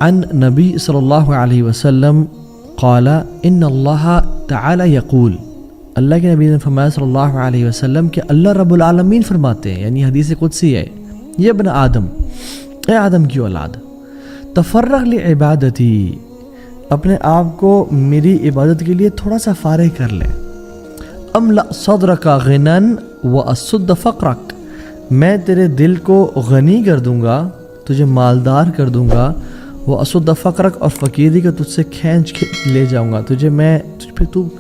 عن نبی صلی اللہ علیہ وسلم قال ان اللہ تعالی یقول، اللہ کے نبی نے فرمایا صلی اللہ علیہ وسلم کہ اللہ رب العالمین فرماتے ہیں، یعنی حدیث قدسی ہے، یہ ابن آدم، اے آدم کی اولاد، تفرغ لعبادتی، اپنے آپ کو میری عبادت کے لیے تھوڑا سا فارغ کر لیں، املأ صدرک غنا واسد فقرک، میں تیرے دل کو غنی کر دوں گا، تجھے مالدار کر دوں گا، واسد فقرک، اور فقیری کا تجھ سے کھینچ کے لے جاؤں گا، تو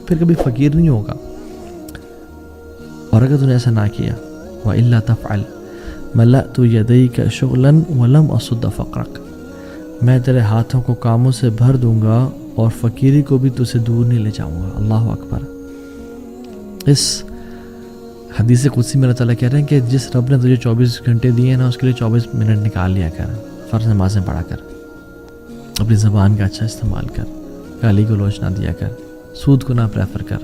پھر کبھی فقیر نہیں ہوگا، اور اگر تو نے ایسا نہ کیا، وَإِلَّا تَفْعَلْ مَلَأْتُ يَدَيْكَ شُغْلًا وَلَمْ أَصُدَّ فَقْرَكَ، میں تیرے ہاتھوں کو کاموں سے بھر دوں گا اور فقیری کو بھی تجھ سے دور نہیں لے جاؤں گا۔ اللہ اکبر۔ اس حدیث قدسی میں اللہ تعالیٰ کہہ رہے ہیں کہ جس رب نے تجھے 24 گھنٹے دیے ہیں نا، اس کے لیے 24 منٹ نکال لیا کر، فرض نمازیں پڑھا کر، اپنی زبان کا اچھا استعمال کر، گالی گلوچ نہ دیا کر، سود کو نہ پریفر کر،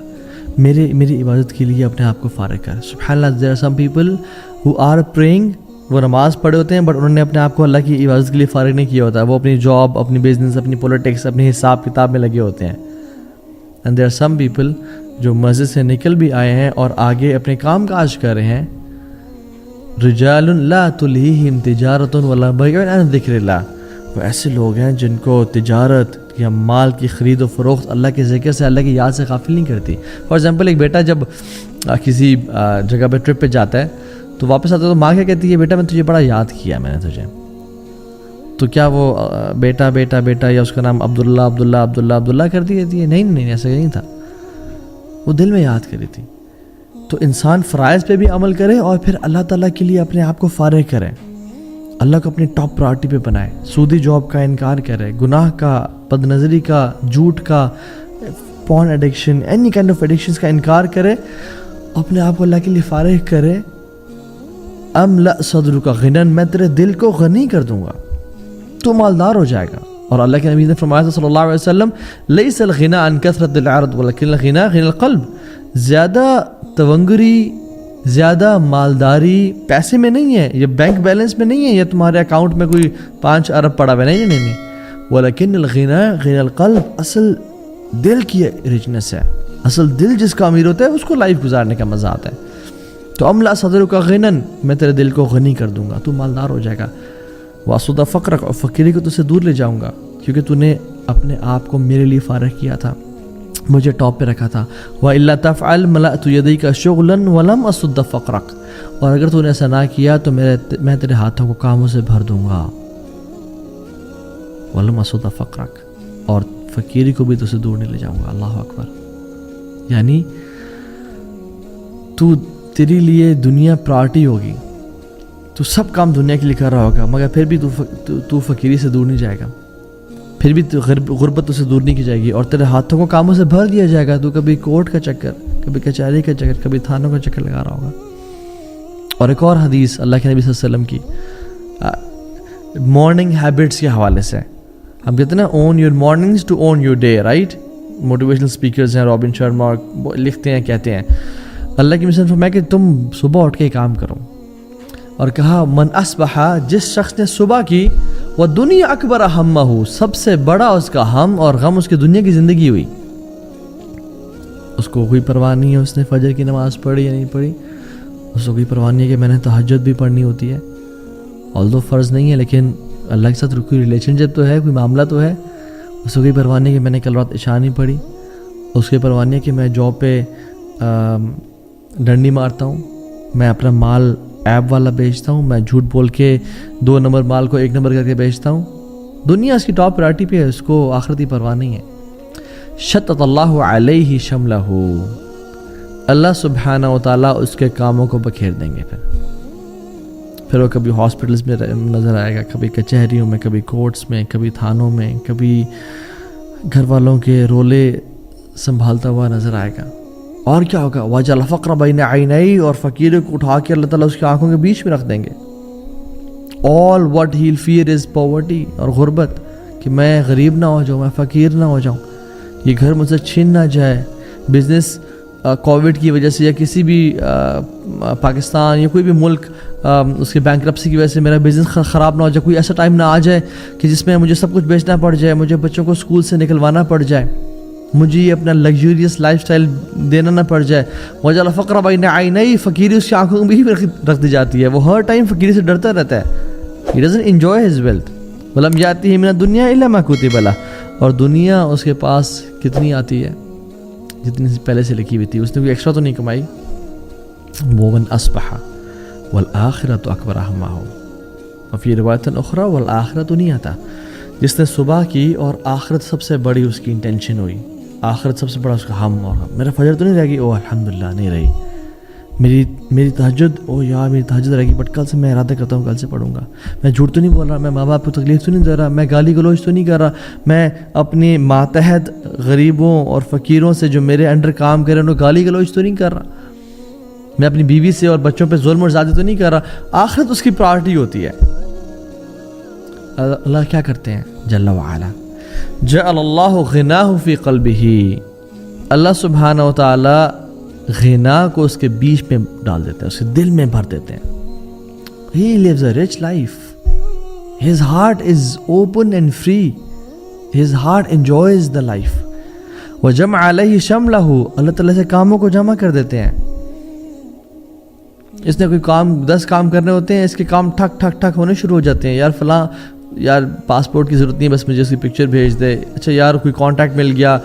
میری عبادت کے لیے اپنے آپ کو فارغ کر۔ سبحان اللہ، there are some people who are praying، وہ نماز پڑھے ہوتے ہیں بٹ انہوں نے اپنے آپ کو اللہ کی عبادت کے لیے فارغ نہیں کیا ہوتا، وہ اپنی جاب، اپنی بزنس، اپنی پولیٹکس، اپنے حساب کتاب میں لگے ہوتے ہیں۔ and there are some people جو مسجد سے نکل بھی آئے ہیں اور آگے اپنے کام کاج کر رہے ہیں، رجال لا تلہیہم تجارۃ ولا بیع عن ذکر اللہ، وہ ایسے لوگ ہیں جن کو تجارت یا مال کی خرید و فروخت اللہ کے ذکر سے، اللہ کی یاد سے غافل نہیں کرتی۔ فار ایگزامپل، ایک بیٹا جب کسی جگہ پہ ٹرپ پہ جاتا ہے تو واپس آتا ہے تو ماں کیا کہتی ہے، بیٹا میں تجھے بڑا یاد کیا میں نے تجھے، تو کیا وہ بیٹا بیٹا بیٹا یا اس کا نام عبداللہ عبداللہ عبداللہ عبداللہ کر دی ہے؟ نہیں، ایسا نہیں تھا، وہ دل میں یاد کری تھی۔ تو انسان فرائض پہ بھی عمل کرے اور پھر اللہ تعالیٰ کے لیے اپنے آپ کو فارغ کرے، اللہ کو اپنی ٹاپ پرائرٹی پہ بنائے، سودی جاب کا انکار کرے، گناہ کا، بد نظری کا، جھوٹ کا، porn addiction, any kind of addictions کا انکار کرے، اپنے آپ کو اللہ کے لیے فارغ کرے۔ املأ صدرک غنا، میں تیرے دل کو غنی کر دوں گا، تو مالدار ہو جائے گا۔ اور اللہ کے نبی نے فرمایا صلی اللہ علیہ وسلم، لیس الغنى عن کثرت العرض ولکن الغنى غنى القلب، زیادہ تونگری، زیادہ مالداری پیسے میں نہیں ہے، یہ بینک بیلنس میں نہیں ہے، یہ تمہارے اکاؤنٹ میں کوئی 5 ارب پڑا ہوا نہیں، ولیکن الغنى غنى القلب، اصل دل کی رچنس ہے، اصل دل جس کا امیر ہوتا ہے اس کو لائف گزارنے کا مزہ آتا ہے۔ تو املأ صدرک غنا، میں تیرے دل کو غنی کر دوں گا، تو مالدار ہو جائے گا، واسد فقرک، اور فقیری کو تجھ سے دور لے جاؤں گا، کیونکہ تو نے اپنے آپ کو میرے لیے فارغ کیا تھا، مجھے ٹاپ پہ رکھا تھا۔ وَإِلَّا تَفْعَلْ مَلَأْتُ يَدَيْكَ شُغْلًا وَلَمْ أَصُدَّ فَقْرَكَ، اور اگر تو نے ایسا نہ کیا تو میں تیرے ہاتھوں کو کاموں سے بھر دوں گا، وَلَمْ أَصُدَّ فَقْرَكَ، اور فقیری کو بھی تجھ سے دور نہیں لے جاؤں گا۔ اللہ اکبر۔ یعنی تیری لیے دنیا پرائرٹی ہوگی، تو سب کام دنیا کے لیے کر رہا ہوگا، مگر پھر بھی تو فقیری سے دور نہیں جائے گا، پھر بھی غربت سے دور نہیں کی جائے گی، اور تیرے ہاتھوں کو کاموں سے بھر دیا جائے گا، تو کبھی کورٹ کا چکر، کبھی کچہری کا چکر، کبھی تھانوں کا چکر لگا رہا ہوگا۔ اور ایک اور حدیث اللہ کے نبی صلی اللہ علیہ وسلم کی مارننگ ہیبٹس کے حوالے سے، ہم کہتے ہیں نا own your mornings to own your day, right? Motivational speakers ہیں، رابن شرما لکھتے ہیں، کہتے ہیں اللہ کی مثال فرمایا کہ تم صبح اٹھ کے کام کرو، اور کہا من اصبح، جس شخص نے صبح کی، وہ دنیا اکبر ہمہ، سب سے بڑا اس کا ہم اور غم اس کی دنیا کی زندگی ہوئی، اس کو کوئی پرواہ نہیں ہے اس نے فجر کی نماز پڑھی یا نہیں پڑھی، اس کو کوئی پرواہ نہیں ہے کہ میں نے تہجد بھی پڑھنی ہوتی ہے، although فرض نہیں ہے لیکن اللہ کے ساتھ کوئی ریلیشن شپ تو ہے، کوئی معاملہ تو ہے، اس کو کوئی پرواہ نہیں کہ میں نے کل رات عشاء نہیں پڑھی، اس کی پرواہ نہیں ہے کہ میں جاب پہ ڈنڈی مارتا ہوں، میں اپنا مال ایپ والا بیچتا ہوں، میں جھوٹ بول کے 2 نمبر مال کو 1 نمبر کر کے بیچتا ہوں، دنیا اس کی ٹاپ پرائرٹی پہ ہے، اس کو آخرتی پرواہ نہیں ہے۔ شتت اللہ علیہ شملہ، اللہ سبحانہ و تعالیٰ اس کے کاموں کو بکھیر دیں گے، پھر وہ کبھی ہاسپٹلز میں نظر آئے گا، کبھی کچہریوں میں، کبھی کورٹس میں، کبھی تھانوں میں، کبھی گھر والوں کے رولے سنبھالتا ہوا نظر آئے گا۔ اور کیا ہوگا؟ وَجَعَلَ الْفَقْرَ بَيْنَ عَيْنَيْهِ، اور فقیر کو اٹھا کے اللہ تعالیٰ اس کی آنکھوں کے بیچ میں رکھ دیں گے۔ all what he'll fear is poverty، اور غربت، کہ میں غریب نہ ہو جاؤں، میں فقیر نہ ہو جاؤں، یہ گھر مجھ سے چھین نہ جائے، بزنس کووڈ کی وجہ سے یا کسی بھی پاکستان یا کوئی بھی ملک اس کے بینکرپسی کی وجہ سے میرا بزنس خراب نہ ہو جائے, کوئی ایسا ٹائم نہ آ جائے کہ جس میں مجھے سب کچھ بیچنا پڑ جائے, مجھے بچوں کو اسکول سے نکلوانا پڑ جائے, مجھے یہ اپنا لگژریس لائف سٹائل دینا نہ پڑ جائے. وجعل الفقر بین عینی, فقیری اس کی آنکھوں میں بھی رکھ دی جاتی ہے, وہ ہر ٹائم فقیری سے ڈرتا رہتا ہے. He doesn't enjoy his wealth. ولم یاتہ من الدنیا الا ما کتب لہ, اور دنیا اس کے پاس کتنی آتی ہے جتنی پہلے سے لکھی ہوئی تھی, اس نے کوئی ایکسٹرا تو نہیں کمائی. ومن اصبح والآخرۃ اکبر ہمہ, وفی روایت اخری والآخرۃ نیتہ, جس نے صبح کی اور آخرت سب سے بڑی اس کی انٹینشن ہوئی, آخرت سب سے بڑا اس کا ہم, اور میرا فجر تو نہیں رہے گی, او الحمدللہ نہیں رہی, میری تہجد, او یار میری تہجد رہے گی, بٹ کل سے میں ارادہ کرتا ہوں کل سے پڑھوں گا. میں جھوٹ تو نہیں بول رہا, میں ماں باپ کو تکلیف تو نہیں دے رہا, میں گالی گلوچ تو نہیں کر رہا, میں اپنی ماتحت غریبوں اور فقیروں سے جو میرے انڈر کام کر رہے ہیں انہیں گالی گلوچ تو نہیں کر رہا, میں اپنی بیوی سے اور بچوں پہ ظلم اور زیادتی تو نہیں کر رہا. آخرت اس کی پرائرٹی ہوتی ہے. اللہ کیا کرتے ہیں جل وعلا, جعل اللہ غناہ فی قلبہ, اللہ سبحانہ و تعالی غنا کو اس کے بیچ میں ڈال دیتے ہیں, اس کے دل میں بھر دیتے ہیں. He lives a rich life. His heart is open and free. His heart enjoys the life. وَجَمْعَ عَلَيْهِ شَمْلَهُ, اللہ تعالیٰ سے کاموں کو جمع کر دیتے ہیں. اس نے کوئی کام 10 کام کرنے ہوتے ہیں, اس کے کام ٹھک ٹھک ٹھک ہونے شروع ہو جاتے ہیں. یار فلاں, یار پاسپورٹ کی ضرورت نہیں, بس مجھے اس کی پکچر بھیج دے. اچھا یار کوئی کانٹیکٹ مل گیا,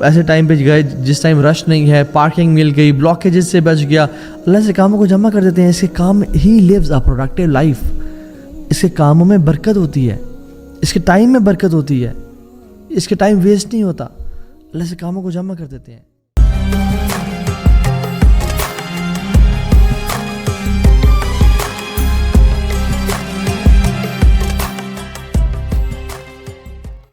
ایسے ٹائم پہ گئے جس ٹائم رش نہیں ہے, پارکنگ مل گئی, بلاکیجز سے بچ گیا. اللہ سے کاموں کو جمع کر دیتے ہیں. اس کے کام, ہی لیوز اے پروڈکٹیو لائف. اس کے کاموں میں برکت ہوتی ہے, اس کے ٹائم میں برکت ہوتی ہے, اس کے ٹائم ویسٹ نہیں ہوتا. اللہ سے کاموں کو جمع کر دیتے ہیں.